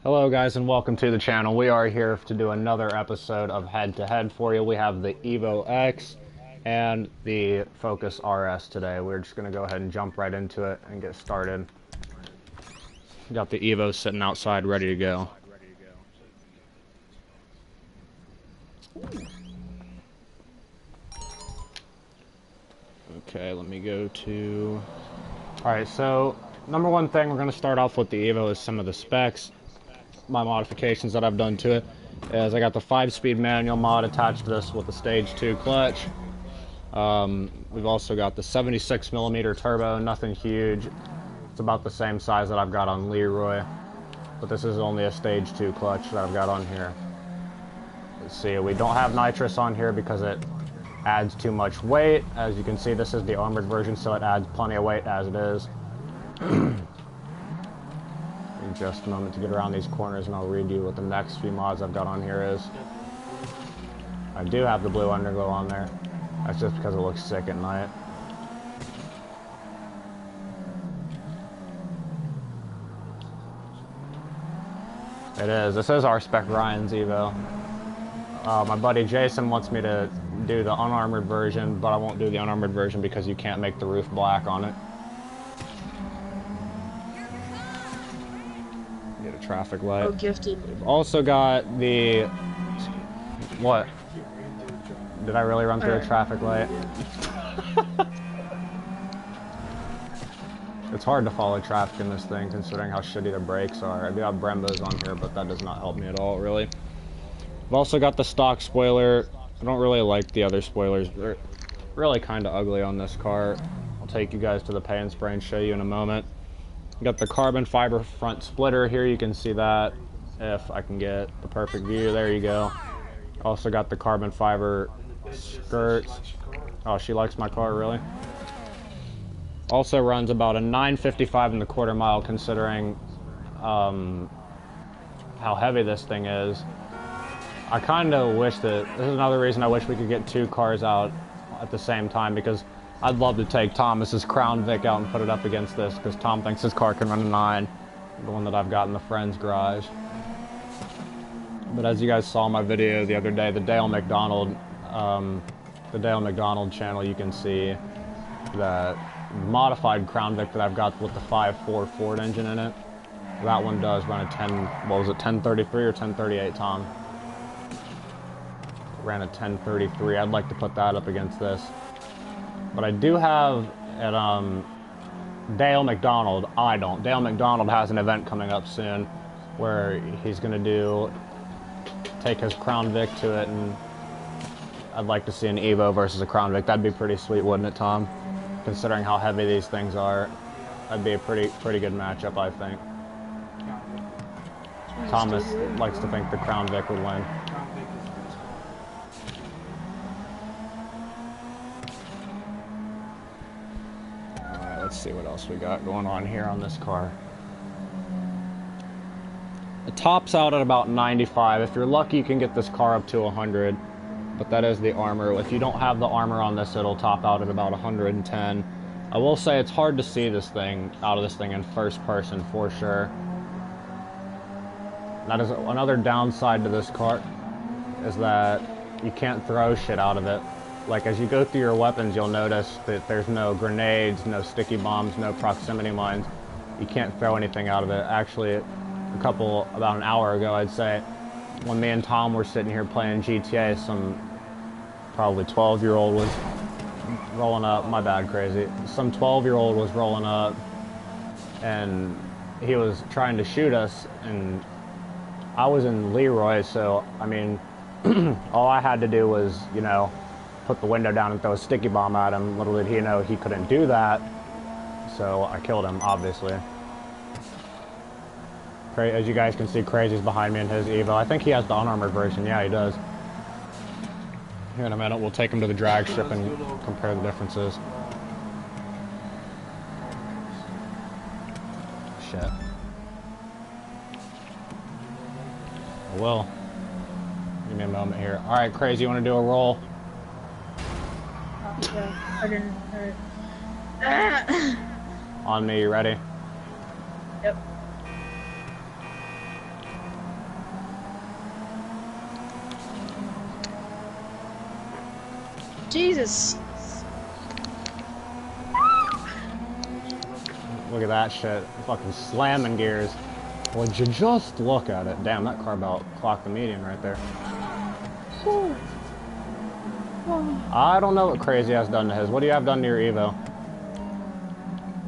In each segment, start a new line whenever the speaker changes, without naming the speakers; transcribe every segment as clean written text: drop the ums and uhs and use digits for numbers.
Hello guys and welcome to the channel. We are here to do another episode of Head to Head for you. We have the Evo X and the Focus RS today. We're just going to go ahead and jump right into it and get started. Got the Evo sitting outside ready to go. Okay, let me go to... Alright, so number one thing we're going to start off with the Evo is some of the specs. My modifications that I've done to it is I got the 5-speed manual mod attached to this with the stage 2 clutch. We've also got the 76mm turbo, nothing huge. It's about the same size that I've got on Leroy, but this is only a stage 2 clutch that I've got on here. Let's see, we don't have nitrous on here because it adds too much weight. As you can see, this is the armored version, so it adds plenty of weight as it is. Just a moment to get around these corners and I'll read you what the next few mods I've got on here is. I do have the blue underglow on there. That's just because it looks sick at night. It is. This is our spec Ryan's Evo. My buddy Jason wants me to do the unarmored version, but I won't do the unarmored version because you can't make the roof black on it. Get a traffic light.
Oh, gifted.
We've also got the... What? Did I really run through a traffic light? It's hard to follow traffic in this thing considering how shitty the brakes are. I do have Brembos on here, but that does not help me at all, really. I've also got the stock spoiler. I don't really like the other spoilers. They're really kind of ugly on this car. I'll take you guys to the pay and spray and show you in a moment. Got the carbon fiber front splitter here. You can see that if I can get the perfect view. There you go. Also got the carbon fiber skirts. Oh, she likes my car, really? Also runs about a 955 in the quarter mile considering how heavy this thing is. I kind of wish that, this is another reason I wish we could get two cars out at the same time, because I'd love to take Thomas's Crown Vic out and put it up against this, because Tom thinks his car can run a 9, the one that I've got in the friend's garage. But as you guys saw in my video the other day, the Dale McDonald channel, you can see that modified Crown Vic that I've got with the 5.4 Ford engine in it. That one does run a 1033 or 1038, Tom? Ran a 1033. I'd like to put that up against this. But I do have at Dale McDonald, I don't. Dale McDonald has an event coming up soon where he's going to take his Crown Vic to it, and I'd like to see an Evo versus a Crown Vic. That'd be pretty sweet, wouldn't it, Tom? Considering how heavy these things are, that'd be a pretty good matchup, I think. Thomas likes to think the Crown Vic would win. Let's see what else we got going on here on this car. The top's out at about 95. If you're lucky, you can get this car up to 100, but that is the armor. If you don't have the armor on this, it'll top out at about 110. I will say it's hard to see this thing out of this thing in first person for sure. That is another downside to this car, is that you can't throw shit out of it. Like, as you go through your weapons, you'll notice that there's no grenades, no sticky bombs, no proximity mines. You can't throw anything out of it. Actually, about an hour ago, I'd say, when me and Tom were sitting here playing GTA, some probably 12-year-old was rolling up. My bad, crazy. Some 12-year-old was rolling up, and he was trying to shoot us, and I was in Leroy, so, I mean, all I had to do was, you know, put the window down and throw a sticky bomb at him. Little did he know he couldn't do that, so I killed him, obviously. As you guys can see, Crazy's behind me in his Evo. I think he has the unarmored version. Yeah, he does. Here in a minute, we'll take him to the drag strip and compare the differences. Shit. I will. Give me a moment here. All right, Crazy, you want to do a roll?
Yeah, I didn't hurt.
On me, you ready?
Yep. Jesus.
Look at that shit. Fucking slamming gears. Would you just look at it? Damn, that car about clocked the median right there. I don't know what Crazy has done to his. What do you have done to your Evo?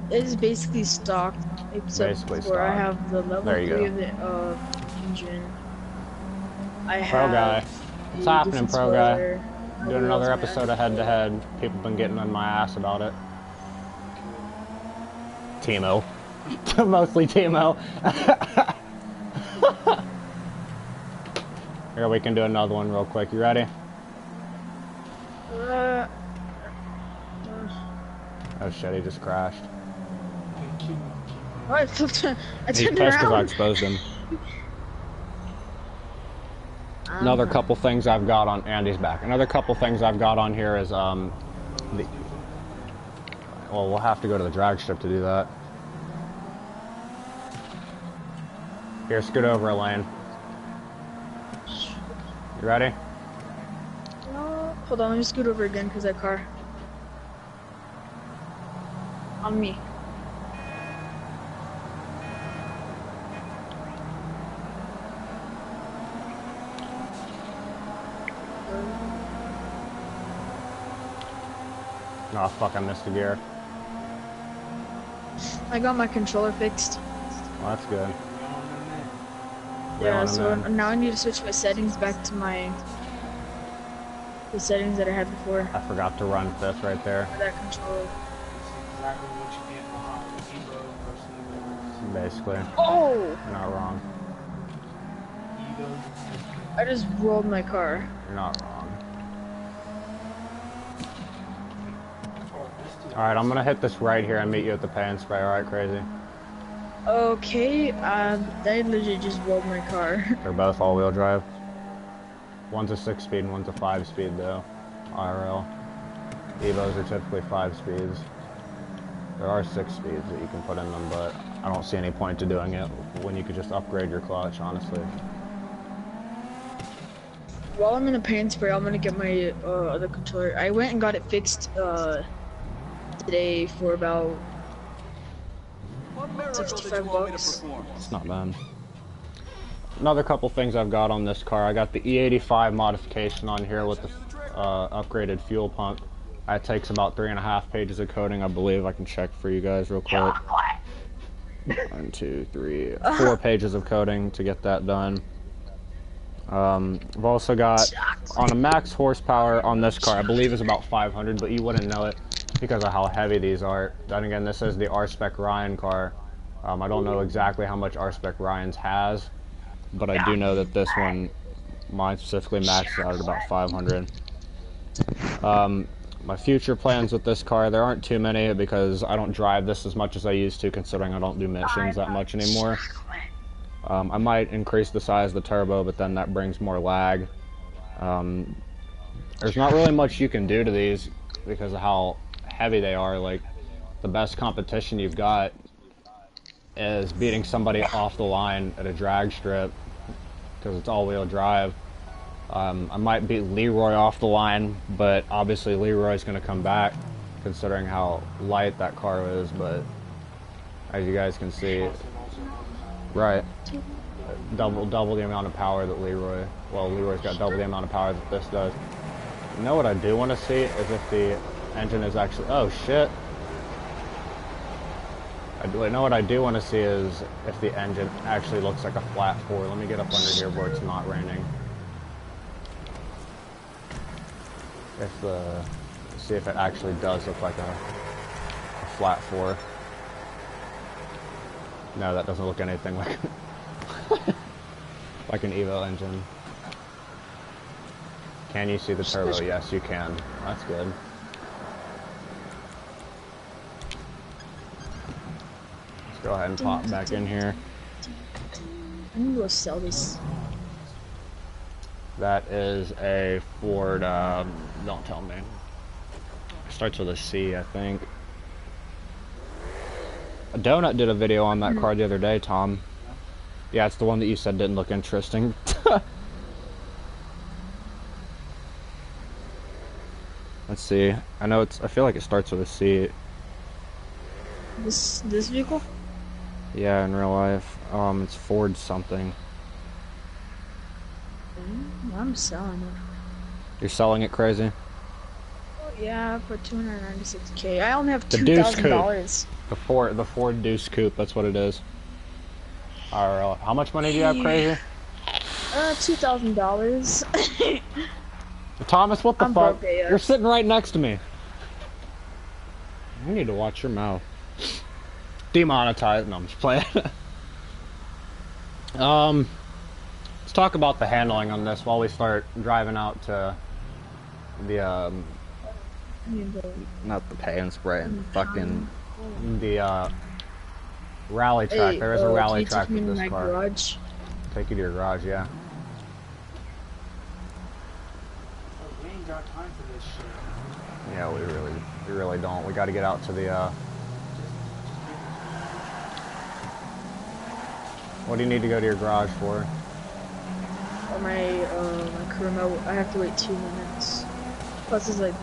It's basically stock, except
Basically
for I
stock.
have the level
There you
3
go.
of the engine. I
Pro guy.
have
What's
the
happening,
different
pro guy?
spoiler.
Doing another episode of Head to Head. People been getting on my ass about it. Timo. Mostly Timo. Here, we can do another one real quick. You ready? Oh shit, he just crashed.
Oh, I flipped. I
He's
turned
pissed because I
around.
exposed him. Another couple things I've got on Andy's back. Another couple things I've got on here is well, we'll have to go to the drag strip to do that. Here, scoot over, Elaine. You ready?
Hold on, let me scoot over again because that car. On me.
Oh fuck, I missed a gear.
I got my controller fixed.
Well, that's good.
Yeah, so
man.
now I need to switch my settings back to the settings that I had before.
I forgot to run fifth right there.
For that controller.
Basically.
Oh!
You're not wrong.
I just rolled my car.
You're not wrong. Alright, I'm gonna hit this right here and meet you at the pay and spray, alright, Crazy?
Okay, they legit just rolled my car.
They're both all-wheel drive. One's a 6-speed and one's a 5-speed though. IRL. Evos are typically 5 speeds. There are 6 speeds that you can put in them, but I don't see any point to doing it when you could just upgrade your clutch, honestly.
While I'm in a paint spray, I'm gonna get my other controller. I went and got it fixed today for about 65 bucks.
It's not bad. Another couple things I've got on this car. I got the E85 modification on here with the upgraded fuel pump. It takes about 3.5 pages of coding, I believe. I can check for you guys real quick. 1, 2, 3, 4 pages of coding to get that done. I've also got, on a max horsepower on this car, I believe is about 500, but you wouldn't know it because of how heavy these are. Then again, this is the R-Spec Ryan car. I don't know exactly how much R-Spec Ryan's has, but I do know that this one, mine specifically maxed out at about 500. My future plans with this car, there aren't too many because I don't drive this as much as I used to, considering I don't do missions that much anymore. I might increase the size of the turbo, but then that brings more lag. There's not really much you can do to these because of how heavy they are. Like, the best competition you've got is beating somebody off the line at a drag strip because it's all-wheel drive. I might beat Leroy off the line, but obviously Leroy's going to come back considering how light that car is, but as you guys can see, right, double the amount of power that Leroy's got double the amount of power that this does. You know what I do want to see is if the engine is actually, oh shit. You know what I do want to see is if the engine actually looks like a flat 4. Let me get up under here where it's not raining. See if it actually does look like a flat 4. No, that doesn't look anything like like an Evo engine. Can you see the turbo? Yes, you can. That's good. Let's go ahead and pop back in here.
I need to go sell this.
That is a Ford, don't tell me. It starts with a C, I think. A Donut did a video on that car the other day, Tom. Yeah, it's the one that you said didn't look interesting. Let's see. I know it's. I feel like it starts with a C.
This vehicle?
Yeah, in real life. It's Ford something.
I'm selling it.
You're selling it, crazy?
Oh, yeah, for 296K. I only have
The Deuce Coupe.
$2,000.
The Ford Deuce Coupe. That's what it is. Alright, how much money do you have, crazy?
$2,000.
Thomas, what the
I'm
fuck?
broke, yeah.
You're sitting right next to me. You need to watch your mouth. Demonetized. No, I'm just playing. Let's talk about the handling on this while we start driving out to the not the pay and spray, fucking the rally track.
Hey,
There is a rally
can you
track
take me
with
to
this
my
car.
garage?
Take you to your garage, yeah.
We ain't got time for this shit.
Yeah, we really don't. We got to get out to the. What do you need to go to your garage for?
Or my crew remote. I have to wait 2 minutes. Plus, it's like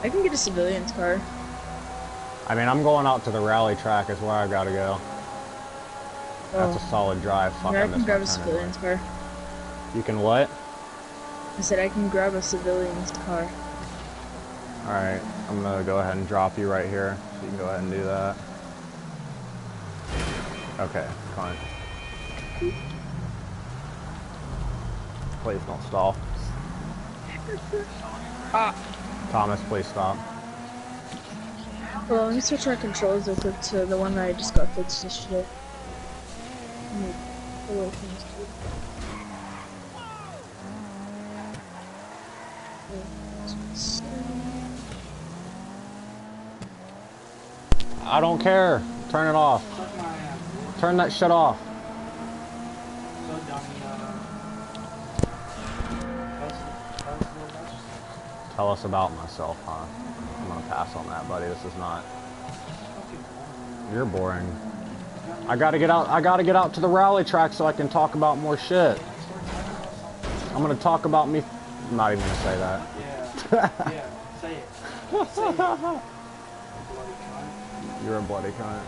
I can get a civilian's car.
I mean, I'm going out to the rally track is where I gotta go. That's a solid drive. Fuck,
Yeah, I
I
can
missed
grab
my
a
turn
civilian's
anyway.
car.
You can what?
I said I can grab a civilian's car.
Alright, I'm gonna go ahead and drop you right here. So you can go ahead and do that. Okay, fine. Please don't stall. Thomas, please stop.
Well, let me switch my controls real quick to the one that I just got fixed yesterday. Away from this dude.
I don't care. Turn it off.
Suck my ass.
Turn that shit off.
So dummy,
Tell us about myself, huh? I'm gonna pass on that, buddy. This is not. You're boring. I gotta get out to the rally track so I can talk about more shit. I'm gonna talk about me. I'm not even gonna say that.
Yeah, say it. Say it. Bloody cunt.
You're a bloody cunt.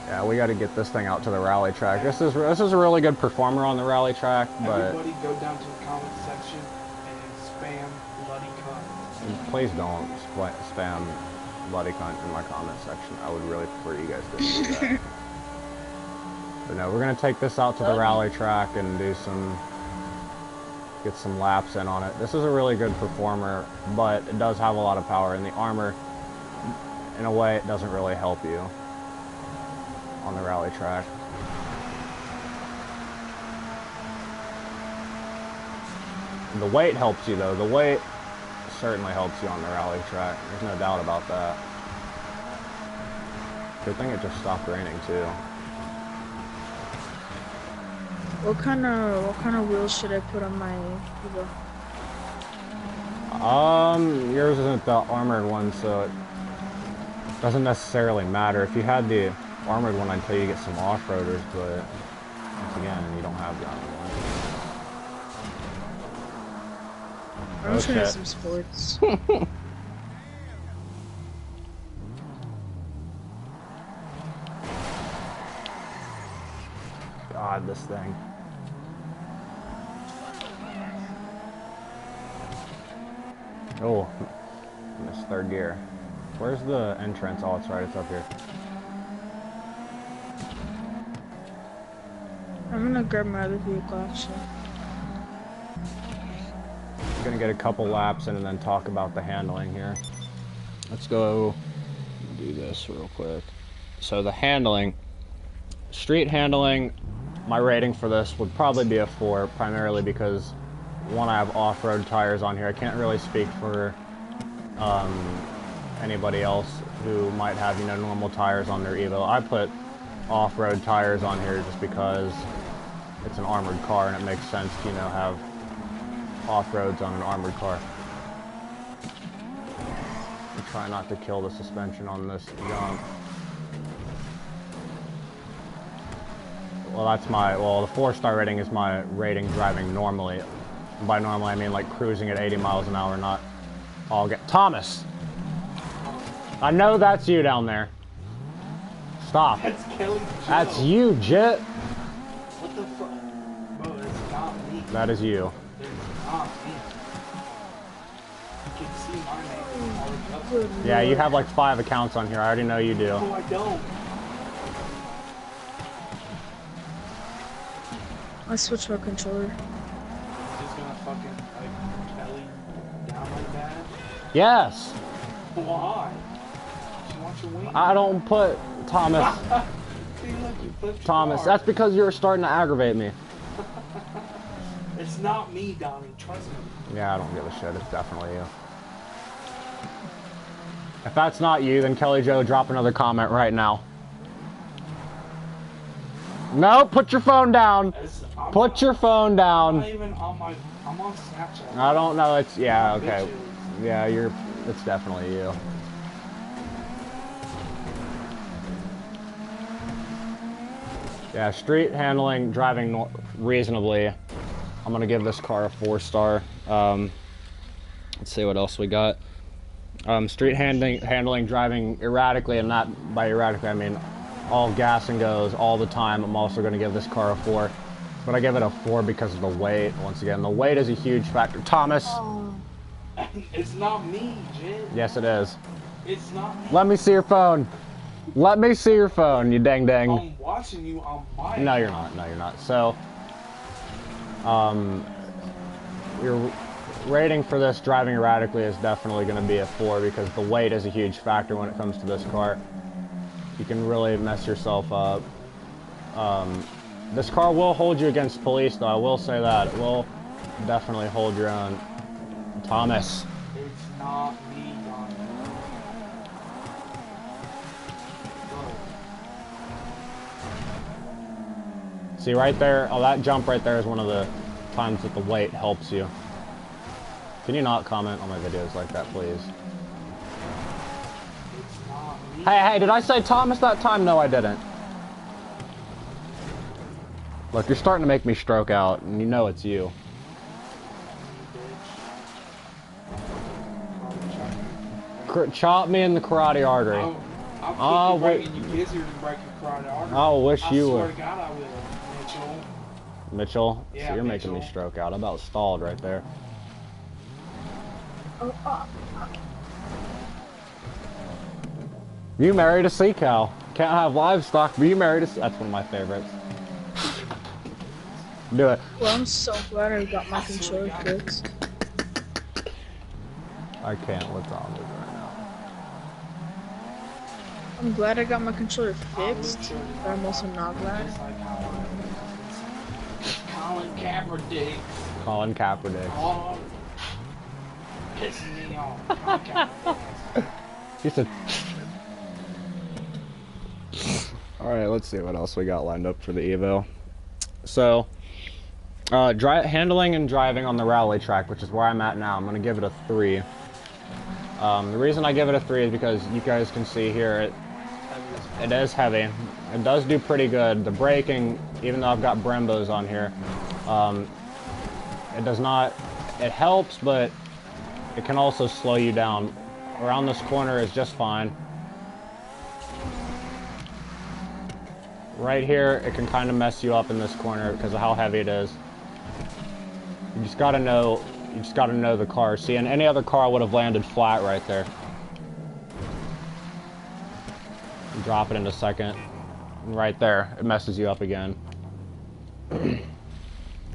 Yeah, we gotta get this thing out to the rally track. This is a really good performer on the rally track, but
Everybody go down to the comment section and spam bloody cunt.
please don't spam bloody cunt in my comment section. I would really prefer you guys didn't do that. But no, we're gonna take this out to the rally track and get some laps in on it. This is a really good performer, but it does have a lot of power, and the armor, in a way, it doesn't really help you on the rally track. The weight helps you though. The weight certainly helps you on the rally track. There's no doubt about that. Good thing it just stopped raining too.
What kind of wheels should I put on my Evo?
Yours isn't the armored one, so it doesn't necessarily matter. If you had the armored one, I'd tell you to get some off-roaders, but once again, you don't have the armored one.
I'm just trying some sports.
God, this thing. Oh, missed third gear. Where's the entrance? Oh, it's right. It's up here.
I'm gonna grab my other vehicle actually.
We're gonna get a couple laps in and then talk about the handling here. Let's go do this real quick. So the handling, street handling, my rating for this would probably be a 4, primarily because, one, I have off-road tires on here. I can't really speak for anybody else who might have, you know, normal tires on their Evo. I put off-road tires on here just because it's an armored car and it makes sense to, you know, have off-roads on an armored car. And try not to kill the suspension on this jump. Well, that's my, well, the 4-star rating is my rating driving normally. And by normally, I mean like cruising at 80 miles an hour, not all get. Thomas! I know that's you down there. Stop.
That's Kelly Joe.
That's you, Jit.
What the fuck? Bro, it's not me.
That is you.
It's not me. You can see my name already up there.
Yeah, you have like 5 accounts on here. I already know you do.
No, I don't.
I switched my controller.
Just gonna fucking like Kelly down like that?
Yes.
Why? She wants your wing.
I don't put Thomas.
See, look, you flipped
Thomas,
your
that's
car.
because you're starting to aggravate me.
It's not me, Donnie. Trust me.
Yeah, I don't give a shit. It's definitely you. If that's not you, then Kelly Joe, drop another comment right now. No, put your phone down. Put your phone
I'm
down.
not even on my. I'm on Snapchat.
I don't know. It's, yeah, okay.
Bitches.
Yeah, it's definitely you. Yeah, street handling, driving reasonably. I'm gonna give this car a 4-star. Let's see what else we got. Street handling, driving erratically, and not by erratically I mean all gas and goes all the time. I'm also gonna give this car a 4, but I give it a 4 because of the weight. Once again, the weight is a huge factor. Thomas.
Oh.
It's not me, Jin.
Yes, it is.
It's not me.
Let me see your phone. Let me see your phone, you dang dang.
I'm watching you on my.
No, you're not. No, you're not. So, your rating for this driving erratically is definitely going to be a 4 because the weight is a huge factor when it comes to this car. You can really mess yourself up. This car will hold you against police, though. I will say that. It will definitely hold your own. Thomas.
It's not me, Donnie.
See right there, oh, that jump right there is one of the times that the weight helps you. Can you not comment on my videos like that, please?
It's not me.
Hey, did I say Thomas that time? No, I didn't. Look, you're starting to make me stroke out, and you know it's you. Chop me in the carotid artery.
I'll kick you breaking you gizzard and break your carotid artery.
I wish you
I swear
would.
to God I will, Mitchell.
Mitchell?
Yeah,
so you're making me
Mitchell.
stroke out. I about stalled right there. You married a sea cow. Can't have livestock, but you married a... That's one of my favorites. Do it.
Well, I'm so glad I got my controller fixed.
I can't. What's on with right now?
I'm glad I got my controller
I
fixed,
will sure to
but I'm also not glad.
Just like how Colin Kaepernick.
Colin Kaepernick.
Oh, pissing me off. Colin Kaepernick.
He said... Alright, let's see what else we got lined up for the Evo. So, handling and driving on the rally track, which is where I'm at now, I'm going to give it a 3. The reason I give it a 3 is because you guys can see here, it is heavy. It does do pretty good. The braking, even though I've got Brembos on here, it does not, it helps, but it can also slow you down. Around this corner is just fine. Right here, it can kind of mess you up in this corner because of how heavy it is. You just gotta know the car. See, in any other car, I would have landed flat right there. Drop it in a second. Right there, it messes you up again. And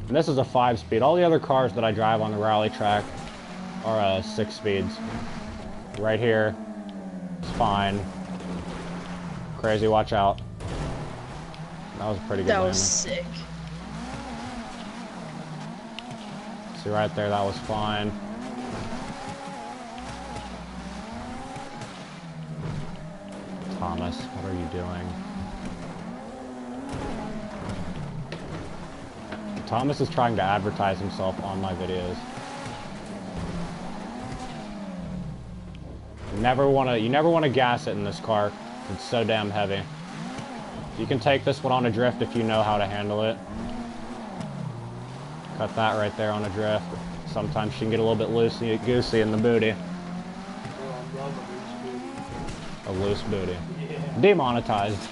this is a 5-speed. All the other cars that I drive on the rally track are 6 speeds. Right here, it's fine. Crazy, watch out. That was a pretty good
That
landing.
was sick.
See right there, that was fine. Thomas, what are you doing? Thomas is trying to advertise himself on my videos. You never want to gas it in this car. It's so damn heavy. You can take this one on a drift if you know how to handle it. Cut that right there on a drift. Sometimes she can get a little bit loosey-goosey in the booty.
Bro, I love
A loose booty.
Yeah.
Demonetized.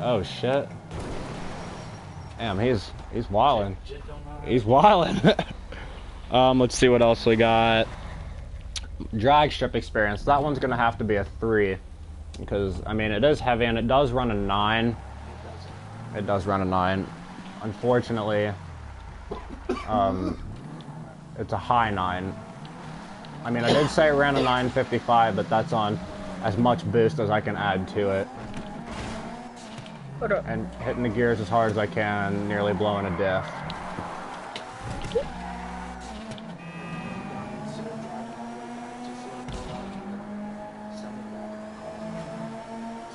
Oh shit. Damn, he's wildin'.
Jit don't know how
He's wildin'. Let's see what else we got. Drag strip experience. That one's gonna have to be a 3. Because, I mean, it is heavy and it does run a 9. It does run a 9. Unfortunately, it's a high 9. I mean, I did say it ran a 955, but that's on as much boost as I can add to it.
Hold up.
And hitting the gears as hard as I can, nearly blowing a diff.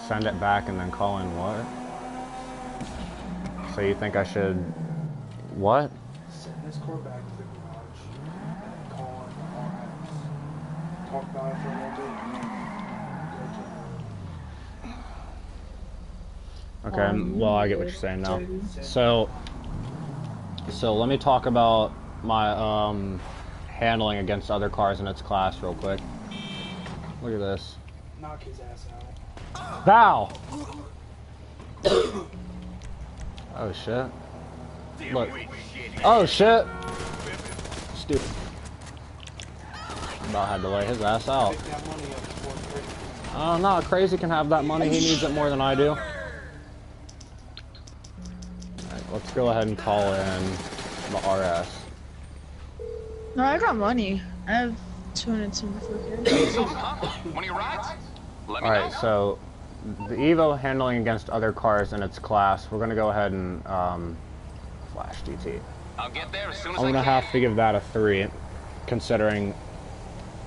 Send it back and then call in what? So you think I should... What?
Send this car back to the garage and call in our house. Talk about it for a little bit.
Okay, well, I get what you're saying now. So let me talk about my handling against other cars in its class real quick. Look at this.
Knock his ass out.
Thou! Oh shit. Look. Oh shit! Stupid. About had to lay his ass out.
Pick that money up before it's ready.
Oh no, Crazy can have that money. He needs it more than I do. Alright, let's go ahead and call in the RS.
No, I got money. I have 274K.
One of your rides? Let me know.
Alright, so the Evo handling against other cars in its class, we're gonna go ahead and flash DT.
I'll get there as soon as
I'm
I
gonna
can.
have to give that a 3, considering,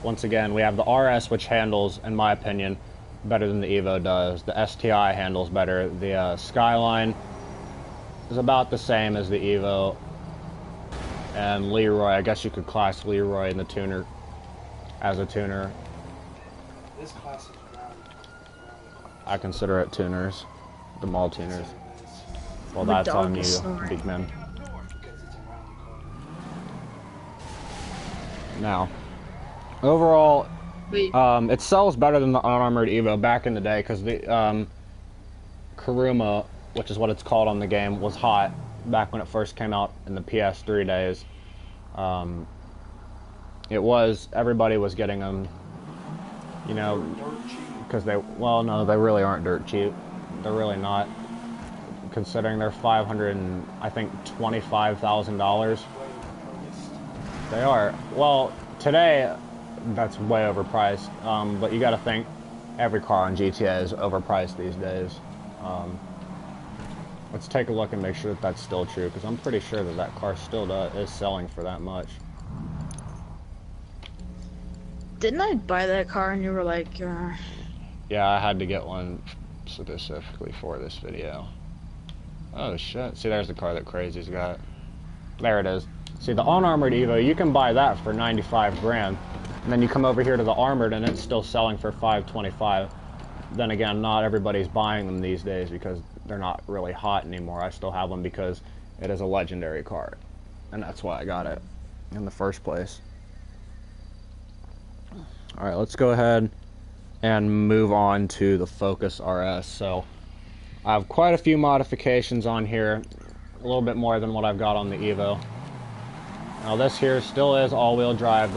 once again, we have the RS, which handles, in my opinion, better than the Evo does. The STI handles better. The Skyline is about the same as the Evo. And Leroy, I guess you could class Leroy in the tuner as a tuner.
This class is rowdy.
I consider it tuners, the mall tuners. Well,
The
that's
dog
on you,
is snoring.
big man.
Because it's a rowdy car.
Now, overall,
Wait,
it sells better than the unarmored Evo back in the day because the Kuruma, which is what it's called on the game, was hot back when it first came out in the PS3 days. Everybody was getting them, you know,
Dirt cheap.
because well, no, they really aren't dirt cheap. They're really not, considering they're $525,000.
Way focused.
They are. Well, today, that's way overpriced. But you got to think, every car on GTA is overpriced these days. Let's take a look and make sure that that's still true, because I'm pretty sure that that car still is selling for that much.
didn't I buy that car and you were like,
Yeah, I had to get one specifically for this video. Oh shit! See, there's the car that Crazy's got. There it is. See, the unarmored Evo, you can buy that for 95 grand. And then you come over here to the armored and it's still selling for 525. Then again, not everybody's buying them these days because they're not really hot anymore. I still have them because it is a legendary car. And that's why I got it in the first place. Alright, let's go ahead and move on to the Focus RS. So, I have quite a few modifications on here. A little bit more than what I've got on the Evo. Now this here still is all-wheel drive.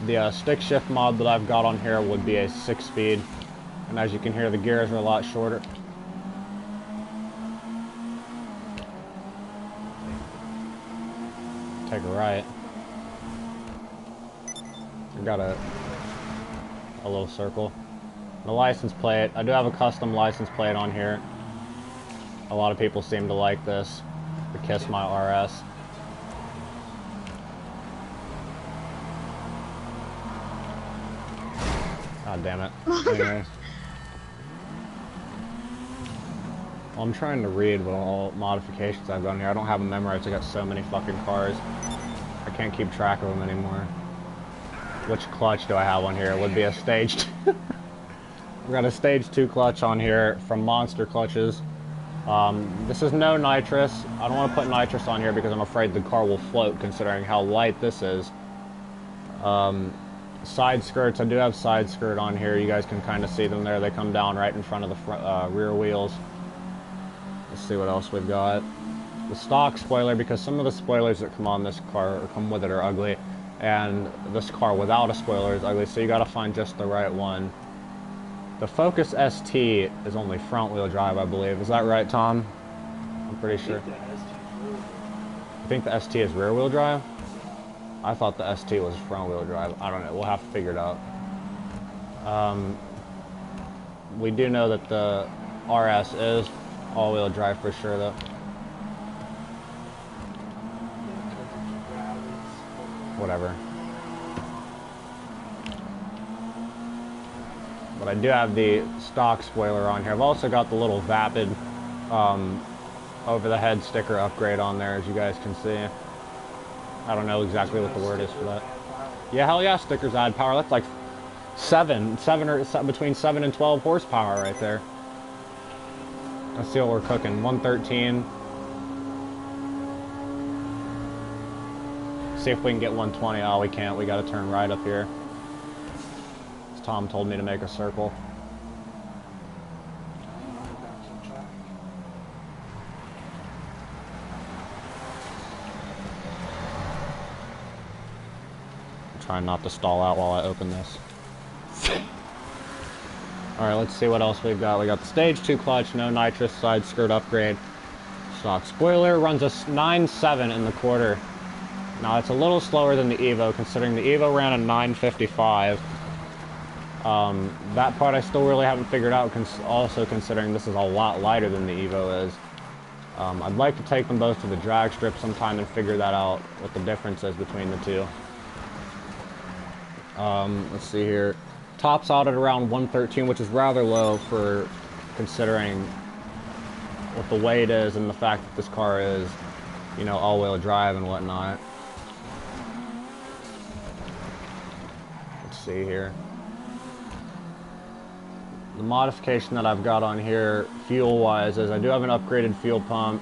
The stick shift mod that I've got on here would be a 6-speed. And as you can hear, the gears are a lot shorter. Take a right. I got a little circle. The license plate, I do have a custom license plate on here. A lot of people seem to like this. The Kiss My RS. God damn it. Anyways. Well, I'm trying to read what all modifications I've done here. I don't have them memorized. I got so many fucking cars. I can't keep track of them anymore. Which clutch do I have on here? It would be a stage 2. We got a stage 2 clutch on here from Monster Clutches. This is no nitrous. I don't want to put nitrous on here because I'm afraid the car will float considering how light this is. Side skirts, I do have side skirt on here. You guys can kind of see them there. They come down right in front of the front, rear wheels. Let's see what else we've got. The stock spoiler, because some of the spoilers that come on this car or come with it are ugly, and this car without a spoiler is ugly, so you gotta find just the right one. The Focus ST is only front wheel drive, I believe. Is that right, Tom? I'm pretty sure. You think the ST is rear wheel drive? I thought the ST was front wheel drive. I don't know. We'll have to figure it out. We do know that the RS is all wheel drive for sure, though. Whatever. But I do have the stock spoiler on here. I've also got the little Vapid over the head sticker upgrade on there, as you guys can see. I don't know exactly what the word is for that. Yeah, hell yeah, stickers add power. That's like between 7 and 12 horsepower right there. Let's see what we're cooking. 113. See if we can get 120. Oh, we can't. We got to turn right up here. Tom told me to make a circle. I'm trying not to stall out while I open this. Alright, let's see what else we've got. We got the stage 2 clutch, no nitrous, side skirt upgrade. Stock spoiler, runs a 9.7 in the quarter. Now it's a little slower than the Evo, considering the Evo ran a 9.55. That part I still really haven't figured out, also considering this is a lot lighter than the Evo is. I'd like to take them both to the drag strip sometime and figure that out, what the difference is between the two. Let's see here. Tops out at around 113, which is rather low for considering what the weight is and the fact that this car is, you know, all-wheel drive and whatnot. Let's see here. The modification that I've got on here, fuel-wise, is I do have an upgraded fuel pump.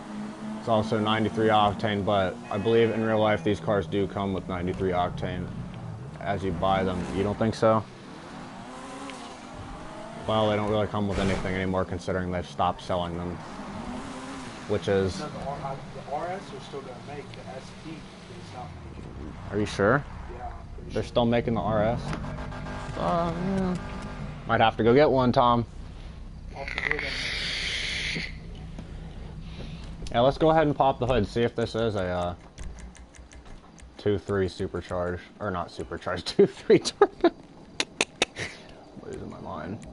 It's also 93 octane, but I believe in real life these cars do come with 93 octane as you buy them. You don't think so? Well, they don't really come with anything anymore considering they've stopped selling them. Which is...
No, the RS are still going to make the ST. Is not making.
Are you sure?
Yeah.
They're still making the RS? Yeah. Might have to go get one, Tom. Yeah, let's go ahead and pop the hood, see if this is a 2.3 supercharged, or not supercharged, 2.3 turbo. Losing my mind.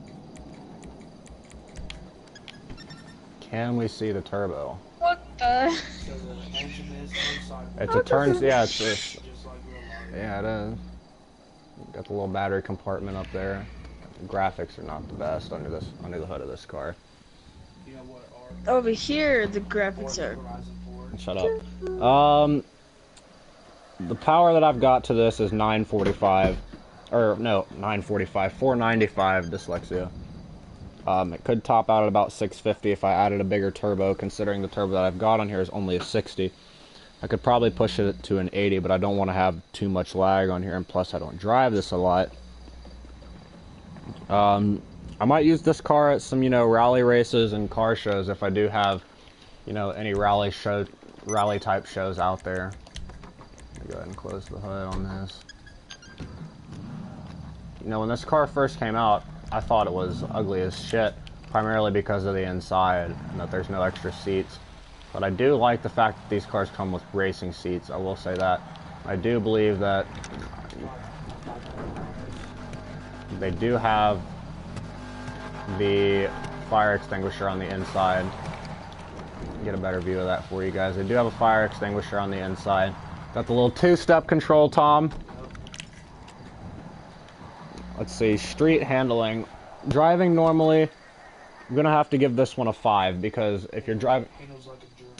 Can we see the turbo?
What the?
So the engine is inside.
It's a turns, yeah, it's
Just like real life.
yeah, it is. Got the little battery compartment up there. The graphics are not the best under the hood of this car.
You know what
Over here, the graphics are.
Shut up. The power that I've got to this is 945, or no, 945, 495 dyslexia. It could top out at about 650 if I added a bigger turbo, considering the turbo that I've got on here is only a 60. I could probably push it to an 80, but I don't want to have too much lag on here, and plus I don't drive this a lot. I might use this car at some, you know, rally races and car shows if I do have, you know, any rally type shows out there. Let me go ahead and close the hood on this. You know, when this car first came out, I thought it was ugly as shit, primarily because of the inside and that there's no extra seats. But I do like the fact that these cars come with racing seats, I will say that. I do believe that they do have the fire extinguisher on the inside. Get a better view of that for you guys. They do have a fire extinguisher on the inside. Got the little two-step control, Tom. Let's see, street handling. Driving normally, I'm gonna have to give this one a 5 because if you're driving,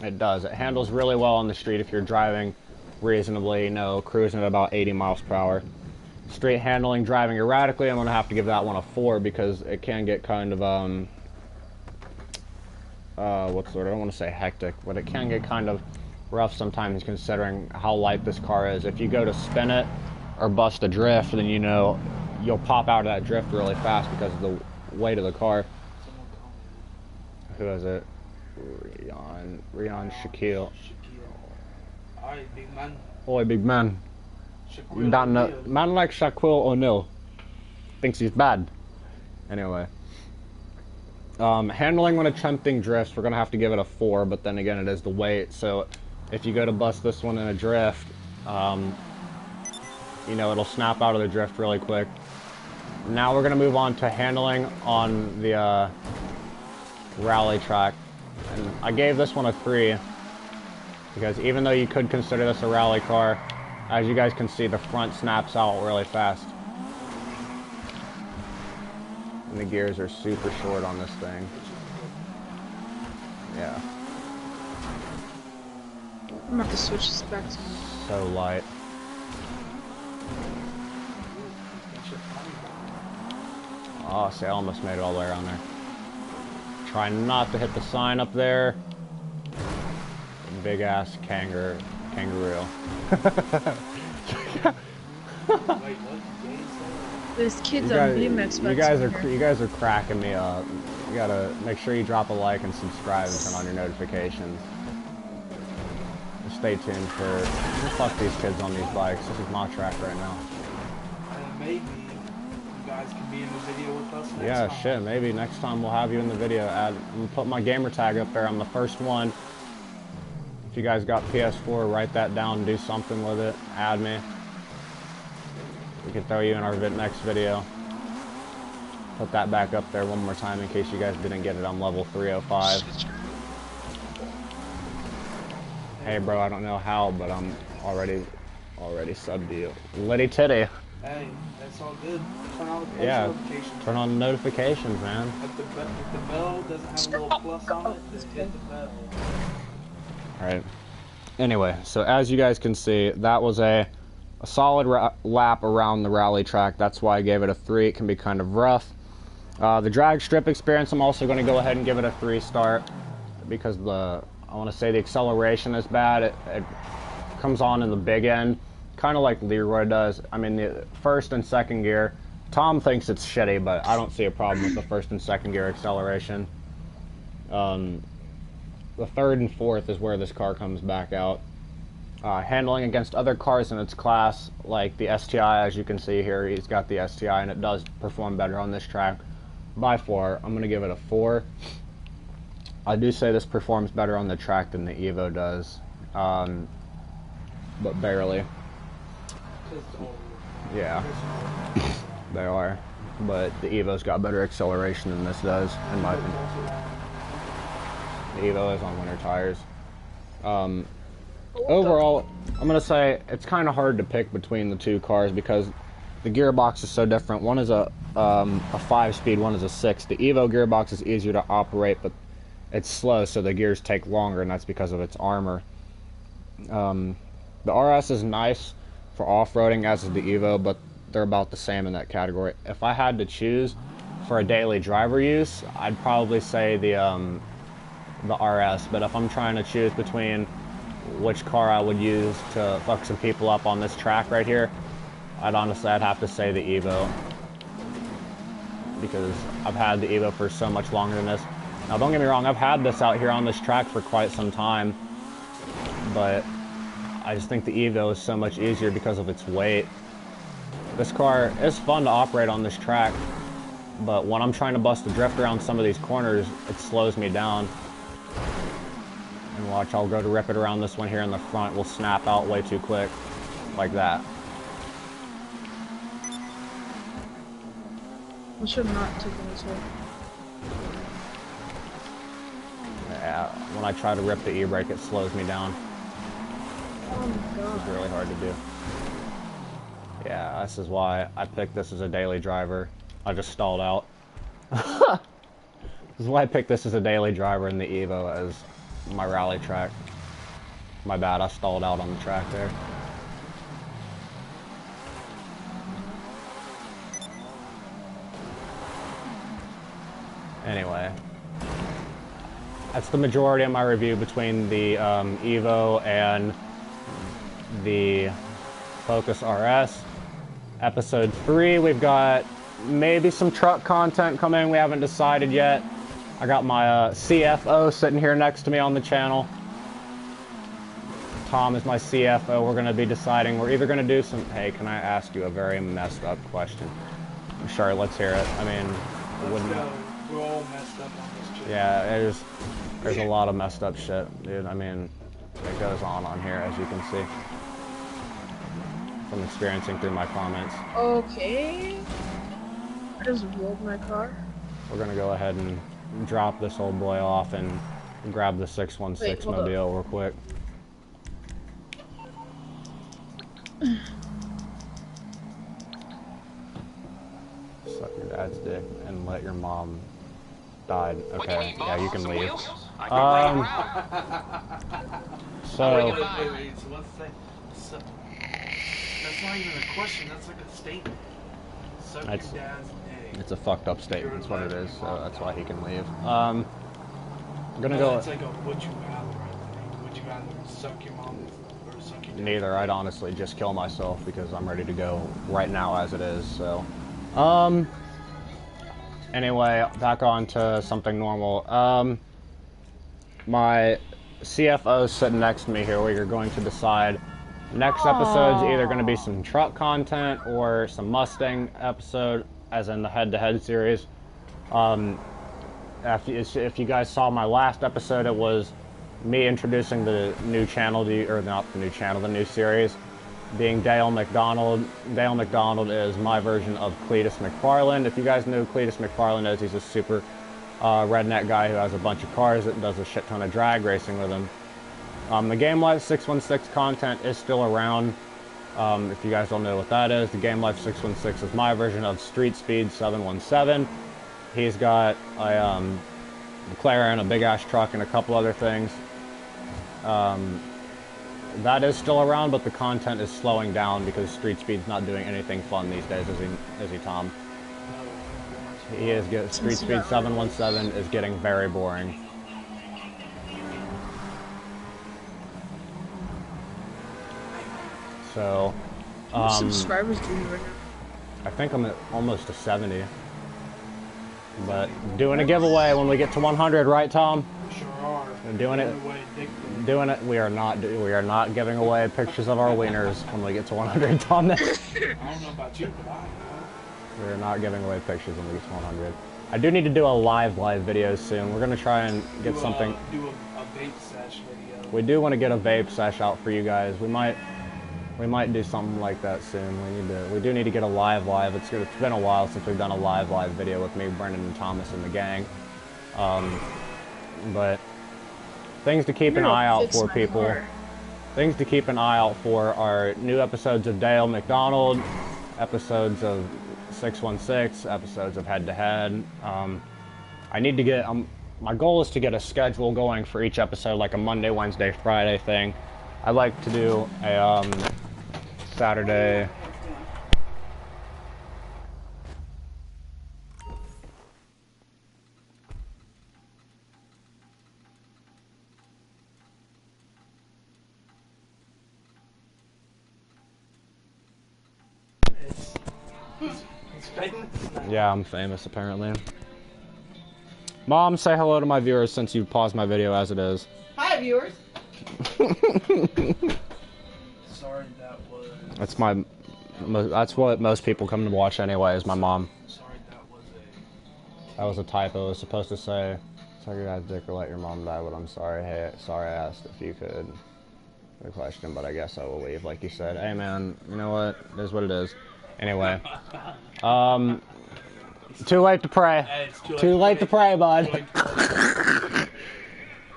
it does. It handles really well on the street if you're driving reasonably, you know, cruising at about 80 miles per hour. straight handling, driving erratically, I'm gonna have to give that one a 4 because it can get kind of what's the word? I don't want to say hectic, but it can get kind of rough sometimes considering how light this car is. If you go to spin it or bust a drift, then you know you'll pop out of that drift really fast because of the weight of the car. Who is it? Rian Shaquille.
Alright, big man.
Oi, big man.
Shaquille
That
O'Neal.
man like Shaquille O'Neal thinks he's bad. Anyway. Handling when attempting drifts, we're going to have to give it a 4, but then again, it is the weight. So if you go to bust this one in a drift, you know, it'll snap out of the drift really quick. Now we're going to move on to handling on the rally track. And I gave this one a 3 because even though you could consider this a rally car, as you guys can see, the front snaps out really fast. And the gears are super short on this thing. Yeah.
I'm about to switch this back to me.
So light. Oh, see, I almost made it all the way around there. Try not to hit the sign up there. Big ass kangaroo.
This kid's on BMX bikes.
You guys are cracking me up. You gotta make sure you drop a like and subscribe and turn on your notifications. Just stay tuned for. Fuck these kids on these bikes. This is my track right now.
And maybe you guys can be in the video with us next
Yeah,
time.
shit. Maybe next time we'll have you in the video. I'm gonna put my gamer tag up there. I'm the first one. If you guys got PS4, write that down. Do something with it. Add me. We can throw you in our next video. Put that back up there one more time in case you guys didn't get it. I'm level 305. Hey, bro, I don't know how, but I'm already subbed to you. Liddy titty.
Hey, that's all good. Turn on the post
Yeah,
notifications.
turn on the notifications, man.
If the bell doesn't have a little plus on it, just hit the bell.
Alright. Anyway, so as you guys can see, that was a solid lap around the rally track. That's why I gave it a 3. It can be kind of rough. The drag strip experience, I'm also going to go ahead and give it a 3 star because I want to say the acceleration is bad. It comes on in the big end, kind of like Leroy does. I mean, the first and second gear. Tom thinks it's shitty, but I don't see a problem with the first and second gear acceleration. The third and fourth is where this car comes back out. Handling against other cars in its class, like the STI, as you can see here, he's got the STI, and it does perform better on this track by far. I'm going to give it a 4. I do say this performs better on the track than the Evo does, but barely. Yeah, they are. But the Evo's got better acceleration than this does, in my opinion. The Evo is on winter tires. Overall, I'm going to say it's kind of hard to pick between the two cars because the gearbox is so different. One is a 5-speed, one is a 6. The Evo gearbox is easier to operate, but it's slow, so the gears take longer, and that's because of its armor. The RS is nice for off-roading, as is the Evo, but they're about the same in that category. If I had to choose for a daily driver use, I'd probably say the RS, but if I'm trying to choose between which car I would use to fuck some people up on this track right here, I'd have to say the Evo, because I've had the Evo for so much longer than this. Now don't get me wrong, I've had this out here on this track for quite some time, but I just think the Evo is so much easier because of its weight. This car is fun to operate on this track, but when I'm trying to bust a drift around some of these corners, it slows me down. And watch, I'll go to rip it around this one here in the front. We'll snap out way too quick, like that.
I should not take this way.
Yeah, when I try to rip the e-brake, it slows me down.
Oh my god.
It's really hard to do. Yeah, this is why I picked this as a daily driver. I just stalled out. This is why I picked this as a daily driver and the Evo as my rally track. My bad, I stalled out on the track there. Anyway, that's the majority of my review between the Evo and the Focus RS. Episode 3, we've got maybe some truck content coming. We haven't decided yet. I got my CFO sitting here next to me on the channel. Tom is my CFO. We're going to be deciding. We're either going to do some... Hey, can I ask you a very messed up question? Sure, let's hear it. I mean, wouldn't...
We're all messed up on this shit.
Yeah, there's a lot of messed up shit, dude. I mean, it goes on here, as you can see. From experiencing through my comments.
Okay. I just rolled my car.
We're going to go ahead and drop this old boy off and grab the 616 mobile real quick. Suck your dad's dick and let your mom die. Okay, yeah, you can leave. So
let's say, that's not even a question, that's like a statement. Suck your dad's dick.
It's a fucked up statement, that's what it is, so that's why he can leave. I'm gonna go...
It's like a would you rather, I think. Would you rather suck your mom or suck your dad?
Neither. I'd honestly just kill myself because I'm ready to go right now as it is, so... Anyway, back on to something normal. My CFO's sitting next to me here. We are going to decide next episode's either going to be some truck content or some Mustang episode, as in the head-to-head series. If you guys saw my last episode, it was me introducing the new channel, or not the new channel, the new series, being Dale McDonald. Dale McDonald is my version of Cletus McFarland. If you guys know who Cletus McFarland is, he's a super redneck guy who has a bunch of cars that does a shit ton of drag racing with him. The Game Life 616 content is still around. If you guys don't know what that is, the Game Life 616 is my version of Street Speed 717. He's got a McLaren, a big ass truck, and a couple other things. That is still around, but the content is slowing down because Street Speed's not doing anything fun these days, is he, Tom? He is good. Street Speed 717 is getting very boring. So,
how many subscribers do you right now?
I think I'm at almost to 70. But doing a giveaway when we get to 100, right, Tom?
Sure are.
Doing it. We are not giving away pictures of our wieners when we get to 100, Tom.
I don't know about you, but I know.
We are not giving away pictures when we get to 100. I do need to do a live video soon. We're gonna try and get something.
Do a vape sesh video.
We do want to get a vape sesh out for you guys. We might do something like that soon. We do need to get a live. It's been a while since we've done a live video with me, Brendan, and Thomas and the gang. But things to keep an eye out for, people. Things to keep an eye out for are new episodes of Dale McDonald, episodes of 616, episodes of Head to Head. I need to get. My goal is to get a schedule going for each episode, like a Monday, Wednesday, Friday thing. I'd like to do a Saturday.
He's famous now.
Yeah, I'm famous apparently. Mom, say hello to my viewers since you paused my video as it is.
Hi, viewers.
Sorry, that was.
That's what most people come to watch anyway. Is my mom.
Sorry,
That was a typo. It was supposed to say, "Suck your dad's dick or let your mom die." But I'm sorry. Hey, sorry I asked if you could. The question, but I guess I will leave. Like you said, hey man, you know what? It is what it is. Anyway, too late to pray.
Hey, it's
Too late to pray, bud.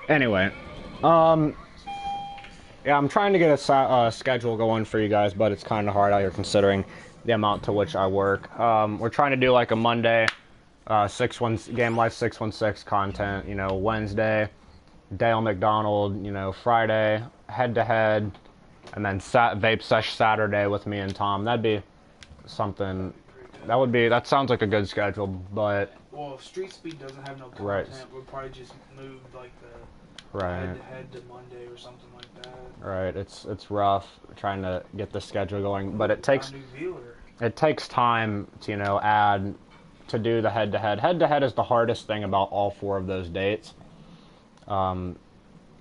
Anyway, yeah, I'm trying to get a schedule going for you guys, but it's kind of hard out here considering the amount to which I work. We're trying to do like a Monday, Game Life 616 content. You know, Wednesday, Dale McDonald. You know, Friday, Head to Head, and then Vape Sesh Saturday with me and Tom. That'd be something. That sounds like a good schedule, but
Well, if Street Speed doesn't have no content,
Right.
we'll probably just move like the
Right.
head to Monday or something like that.
Right. It's rough trying to get the schedule going, but it takes
A new viewer.
it takes time to add to do the head to head. Head to head is the hardest thing about all 4 of those dates.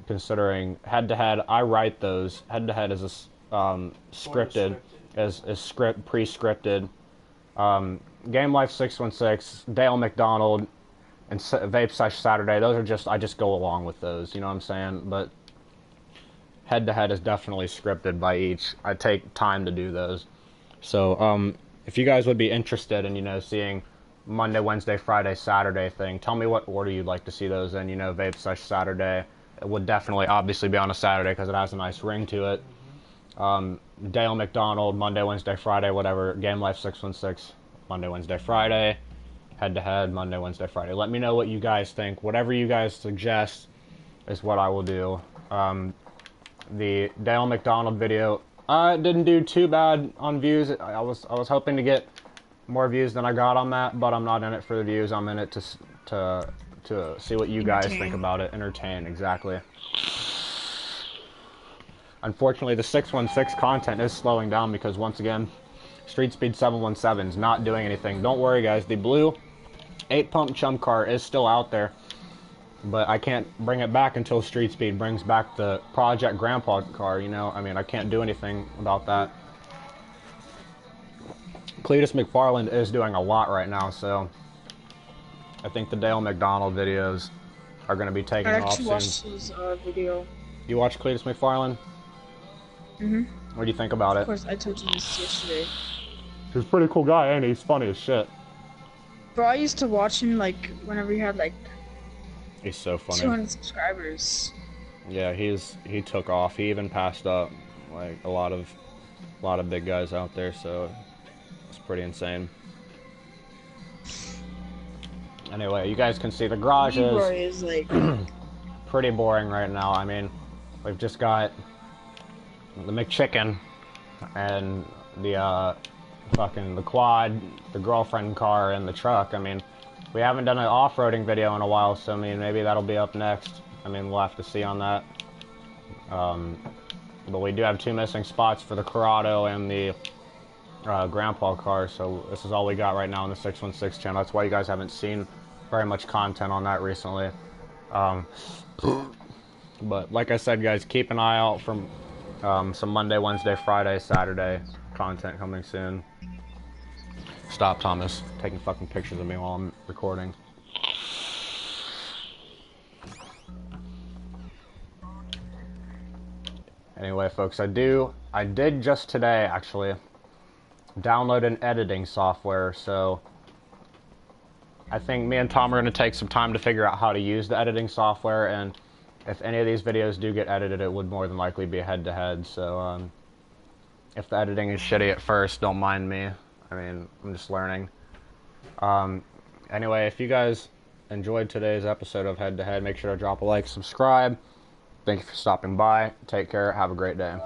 Considering head to head, I write those. Head to head is scripted, is pre-scripted. Game Life 616, Dale McDonald, and Vape Sesh Saturday. Those are just I just go along with those. You know what I'm saying? But head to head is definitely scripted by each. I take time to do those. So if you guys would be interested in seeing Monday, Wednesday, Friday, Saturday thing, tell me what order you'd like to see those in. Vape Sesh Saturday. It would definitely obviously be on a Saturday because it has a nice ring to it. Dale McDonald, Monday, Wednesday, Friday, whatever. Game Life 616, Monday, Wednesday, Friday. Head to head, Monday, Wednesday, Friday. Let me know what you guys think. Whatever you guys suggest is what I will do. The Dale McDonald video didn't do too bad on views. I was hoping to get more views than I got on that, but I'm not in it for the views. I'm in it to see what you guys think about it. Entertain, exactly. Unfortunately, the 616 content is slowing down because, once again, Street Speed 717 is not doing anything. Don't worry, guys. The blue 8-pump chum car is still out there, but I can't bring it back until Street Speed brings back the Project Grandpa car, I mean, I can't do anything about that. Cletus McFarland is doing a lot right now, so I think the Dale McDonald videos are going to be taking off soon.
I actually watched his video.
You watched Cletus McFarland?
Mm-hmm.
What do you think about it?
Of course, I told you this yesterday.
He's a pretty cool guy, and he's funny as shit.
Bro, I used to watch him, whenever he had,
He's so funny.
200 subscribers.
Yeah, he took off. He even passed up, a lot of big guys out there, so it's pretty insane. Anyway, you guys can see the garage is pretty boring right now. I mean, we've just got the McChicken and the the quad, the girlfriend car, and the truck. I mean, we haven't done an off-roading video in a while, so I mean, maybe that'll be up next. I mean, we'll have to see on that. But we do have 2 missing spots for the Corrado and the Grandpa car, so this is all we got right now on the 616 channel. That's why you guys haven't seen very much content on that recently. But like I said, guys, keep an eye out for some Monday, Wednesday, Friday, Saturday content coming soon. Stop, Thomas. Taking fucking pictures of me while I'm recording. Anyway, folks, I did just today, actually, download an editing software, so I think me and Tom are going to take some time to figure out how to use the editing software, and if any of these videos do get edited, it would more than likely be a head-to-head, so if the editing is shitty at first, don't mind me. I mean, I'm just learning. Anyway, if you guys enjoyed today's episode of Head to Head, make sure to drop a like, subscribe. Thank you for stopping by. Take care. Have a great day.